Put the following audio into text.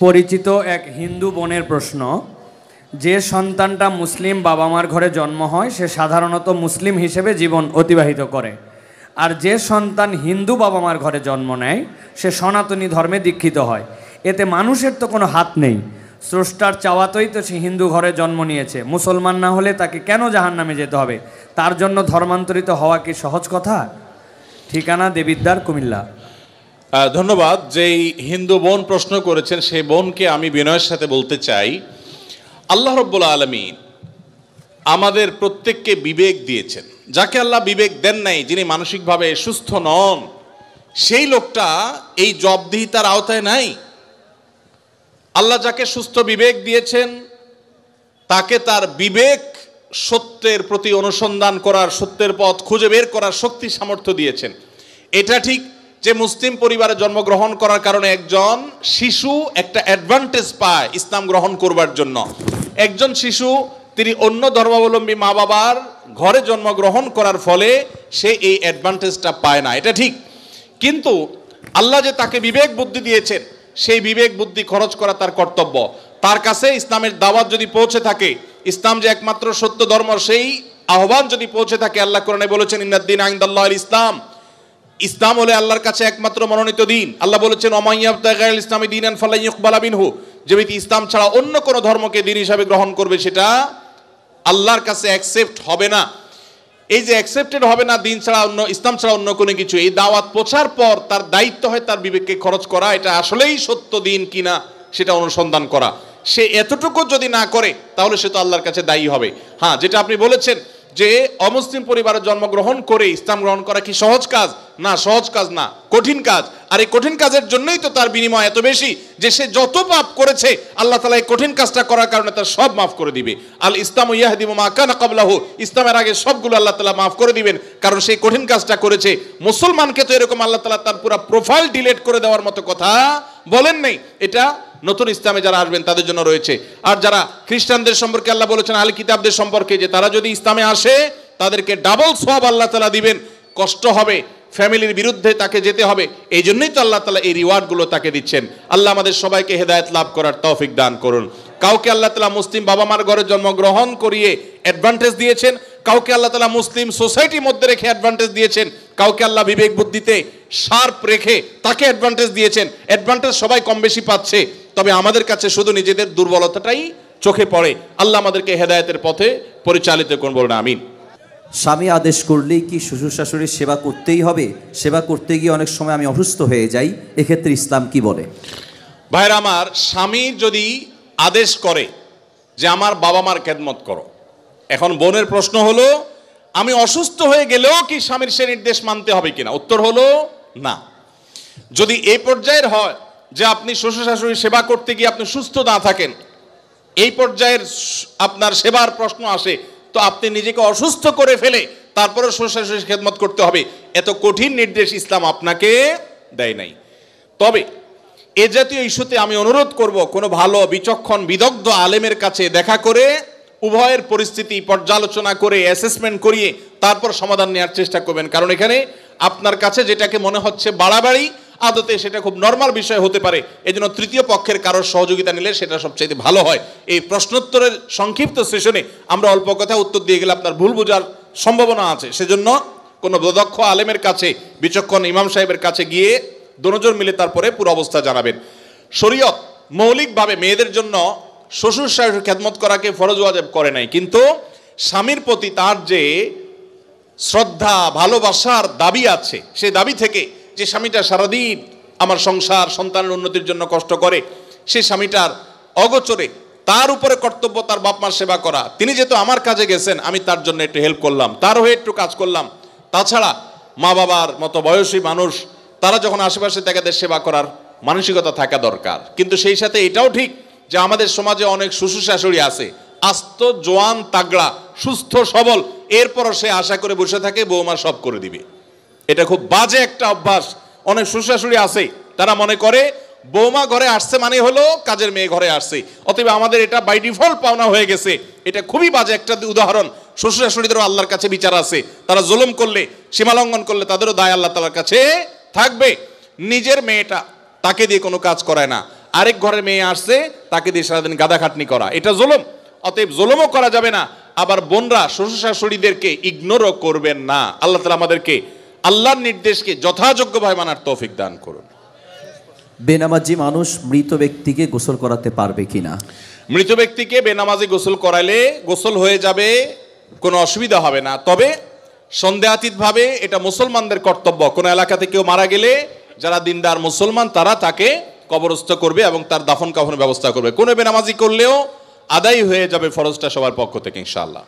পরিচিত এক হিন্দু বোনের প্রশ্ন, যে সন্তানটা মুসলিম বাবা মার ঘরে জন্ম হয় সে সাধারণত মুসলিম হিসেবে জীবন অতিবাহিত করে, আর যে সন্তান হিন্দু বাবা মার ঘরে জন্ম নেয় সে সনাতনী ধর্মে দীক্ষিত হয়। এতে মানুষের তো কোনো হাত নেই, স্রষ্টার চাওয়াতেই তো সে হিন্দু ঘরে জন্ম নিয়েছে, মুসলমান না হলে তাকে কেন জাহান্নামে যেতে হবে? তার জন্য ধর্মান্তরিত হওয়া কি সহজ কথা? ঠিকানা দেবিদ্বার, কুমিল্লা। ধন্যবাদ। যেই হিন্দু বোন প্রশ্ন করেছেন সেই বোনকে আমি বিনয়ের সাথে বলতে চাই, আল্লাহ রাব্বুল আলামিন আমাদের প্রত্যেককে বিবেক দিয়েছেন। যাকে আল্লাহ বিবেক দেন নাই, যিনি মানসিকভাবে সুস্থ নন, সেই লোকটা এই জবাবদিহিতার আওতায় নাই। আল্লাহ যাকে সুস্থ বিবেক দিয়েছেন তাকে তার বিবেক সত্যের প্রতি অনুসন্ধান করার, সত্যের পথ খুঁজে বের করার শক্তি সামর্থ্য দিয়েছেন। এটা ঠিক যে মুসলিম পরিবারে জন্মগ্রহণ করার কারণে একজন শিশু একটা অ্যাডভান্টেজ পায় ইসলাম গ্রহণ করবার জন্য। একজন শিশু তিনি অন্য ধর্মাবলম্বী মা বাবার ঘরে জন্মগ্রহণ করার ফলে সে এই অ্যাডভান্টেজটা পায় না, এটা ঠিক। কিন্তু আল্লাহ যে তাকে বিবেক বুদ্ধি দিয়েছেন সেই বিবেক বুদ্ধি খরচ করা তার কর্তব্য। তার কাছে ইসলামের দাওয়াত যদি পৌঁছে থাকে, ইসলাম যে একমাত্র সত্য ধর্ম সেই আহ্বান যদি পৌঁছে থাকে, আল্লাহ কোরআনে বলেছেন ইন্নাদ-দীনা ইনদাল্লাহিল ইসলাম, ইসলাম হলে আল্লাহর কাছে একমাত্র মনোনীত দিন। আল্লাহ বলেছেন ওয়া মান ইয়াবতাগি গায়রাল ইসলামি দীনান ফালান ইউকবালা মিনহু, যে ব্যক্তি ইসলাম ছাড়া অন্য কোনো ধর্মকে দিন হিসাবে গ্রহণ করবে সেটা আল্লাহর কাছে অ্যাকসেপ্ট হবে না। এই যে অ্যাকসেপ্টেড হবে না দিন ছাড়া অন্য, ইসলাম ছাড়া অন্য কোনো কিছু, এই দাওয়াত পৌঁছার পর তার দায়িত্ব হয় তার বিবেককে খরচ করা, এটা আসলেই সত্য দিন কিনা সেটা অনুসন্ধান করা। সে এতটুকু যদি না করে তাহলে সে তো আল্লাহর কাছে দায়ী হবে। হ্যাঁ, যেটা আপনি বলেছেন যে অমুসলিম পরিবারে জন্মগ্রহণ করে ইসলাম গ্রহণ করা কি সহজ কাজ? না, সহজ কাজ না, কঠিন কাজ। আর এই কঠিন কাজের জন্যই তো তার বিনিময় এত বেশি যে সে যত পাপ করেছে আল্লাহ তাআলা এই কঠিন কাজটা করার কারণে তার সব মাফ করে দিবে। আল ইসলামু ইয়াহদিমু মা কানা ক্বাবলাহু, ইসলামের আগে সবগুলো আল্লাহ তাআলা মাফ করে দিবেন, কারণ সেই কঠিন কাজটা করেছে। মুসলমানকে তো এরকম আল্লাহ তাআলা তার পুরো প্রোফাইল ডিলিট করে দেওয়ার মতো কথা বলেন নাই। এটা নতুন ইসলামে যারা আসবেন তাদের জন্য রয়েছে। আর যারা খ্রিস্টানদের সম্পর্কে আল্লাহ বলেছেন আহলে কিতাবদের সম্পর্কে যে তারা যদি ইসলামে আসে তাদেরকে ডাবল সওয়াব আল্লাহ তাআলা দিবেন, কষ্ট হবে, ফ্যামিলির বিরুদ্ধে তাকে যেতে হবে, এই জন্যই তো আল্লাহ তাআলা এই রিওয়ার্ডগুলো তাকে দিচ্ছেন। আল্লাহ আমাদের সবাইকে হেদায়েত লাভ করার তৌফিক দান করুন। কাউকে আল্লাহ তাআলা মুসলিম বাবা মার ঘরে জন্মগ্রহণ করিয়ে অ্যাডভান্টেজ দিয়েছেন, কাউকে আল্লাহ তাআলা মুসলিম সোসাইটির মধ্যে রেখে অ্যাডভান্টেজ দিয়েছেন, কাউকে আল্লাহ বিবেক বুদ্ধিতে শার্প রেখে তাকে অ্যাডভান্টেজ দিয়েছেন। অ্যাডভান্টেজ সবাই কম বেশি পাচ্ছে, তবে আমাদের কাছে শুধু নিজেদের দুর্বলতাটাই চোখে পড়ে। আল্লাহ আমাদেরকে হেদায়েতের পথে পরিচালিত করুন, বলুন আমিন। স্বামী আদেশ করলেই কি শ্বশুর শাশুড়ির সেবা করতেই হবে? সেবা করতে গিয়ে অনেক সময় আমি অসুস্থ হয়ে যাই, এক্ষেত্রে ইসলাম কি বলে? ভাইরা আমার, স্বামী যদি আদেশ করে যে আমার বাবা মার খেদমত করো, এখন বোনের প্রশ্ন হলো আমি অসুস্থ হয়ে গেলেও কি স্বামীর সে নির্দেশ মানতে হবে কিনা? উত্তর হলো না। যদি এই পর্যায়ের হয় যে আপনি শ্বশুর শাশুড়ির সেবা করতে গিয়ে আপনি সুস্থ না থাকেন, এই পর্যায়ের আপনার সেবার প্রশ্ন আসে, তো আপনি নিজেকে অসুস্থ করে ফেলে তারপরে শ্বশুর শাশুড়ির খেদমত করতে হবে, এত কঠিন নির্দেশ ইসলাম আপনাকে দেয় নাই। তবে এ জাতীয় ইস্যুতে আমি অনুরোধ করব, কোনো ভালো বিচক্ষণ বিদগ্ধ আলেমের কাছে দেখা করে উভয়ের পরিস্থিতি পর্যালোচনা করে অ্যাসেসমেন্ট করিয়ে তারপর সমাধান নেওয়ার চেষ্টা করবেন। কারণ এখানে আপনার কাছে যেটাকে মনে হচ্ছে বাড়াবাড়ি, আদতে সেটা খুব নর্মাল বিষয় হতে পারে। এজন্য তৃতীয় পক্ষের কারোর সহযোগিতা নিলে সেটা সবচেয়ে ভালো হয়। এই প্রশ্নোত্তরের সংক্ষিপ্ত সেশনে আমরা অল্প কথা উত্তর দিয়ে গেলে আপনার ভুল বোঝার সম্ভাবনা আছে। সেজন্য কোনো দক্ষ আলেমের কাছে, বিচক্ষণ ইমাম সাহেবের কাছে গিয়ে দুজন মিলে তারপরে পুরো অবস্থা জানাবেন। শরীয়ত মৌলিকভাবে মেয়েদের জন্য শ্বশুর শাশুড়ির খেদমত করাকে ফরজ ওয়াজিব করে নাই, কিন্তু স্বামীর প্রতি তার যে শ্রদ্ধা ভালোবাসার দাবি আছে, সেই দাবি থেকে যে স্বামীটা সারাদিন আমার সংসার সন্তানের উন্নতির জন্য কষ্ট করে, সেই স্বামীটার অগোচরে তার উপরে কর্তব্য তার বাপ মার সেবা করা। তিনি যেহেতু আমার কাজে গেছেন, আমি তার জন্য একটু হেল্প করলাম, তার হয়ে একটু কাজ করলাম। তাছাড়া মা বাবার মতো বয়সী মানুষ তারা যখন আশেপাশে তাদের সেবা করার মানসিকতা থাকা দরকার। কিন্তু সেই সাথে এটাও ঠিক যে আমাদের সমাজে অনেক শ্বশুর শাশুড়ি আছে আস্ত জোয়ান তাগড়া সুস্থ সবল, এরপরও সে আশা করে বসে থাকে বৌমা সব করে দিবে। এটা খুব বাজে একটা অভ্যাস। অনেক শ্বশুর শাশুড়ি আছে তারা মনে করে বৌমা ঘরে আসছে মানে হলো কাজের মেয়ে ঘরে আসছে, অতএব আমাদের এটা বাই ডিফল্ট পাওনা হয়ে গেছে। এটা খুবই বাজে একটা উদাহরণ। শ্বশুর শাশুড়িদেরও আল্লাহর কাছে বিচার আছে, তারা জুলুম করলে, সীমালঙ্ঘন করলে তাদেরও দায় আল্লাহ তাআলার কাছে থাকবে। নিজের মেয়েটা তাকে দিয়ে কোনো কাজ করায় না, আরেক ঘরের মেয়ে আসছে, তাকে দিয়ে সারাদিন গাদা খাটনি করা, এটা জুলুম। অতএব জুলুমও করা যাবে না, আবার বোনরা শ্বশুর শাশুড়িদেরকে ইগনোরও করবেন না। আল্লাহ তাআলা আমাদেরকে আল্লাহর নির্দেশকে যথাযোগ্যভাবে মানার তৌফিক দান করুন। বেনামাজি মানুষ মৃত ব্যক্তিকে গোসল করাতে পারবে কিনা? মৃত ব্যক্তিকে বেনামাজি গোসল করাইলে গোসল হয়ে যাবে, কোনো অসুবিধা হবে না। তবে সন্দেহাতীতভাবে এটা মুসলমানদের কর্তব্য, কোনো এলাকাতে কেউ মারা গেলে যারা দিনদার মুসলমান তারা তাকে কবরস্থ করবে এবং তার দাফন কাফনের ব্যবস্থা করবে। কোনো বেনামাজি করলেও আদায় হয়ে যাবে ফরজটা সবার পক্ষ থেকে ইনশাআল্লাহ।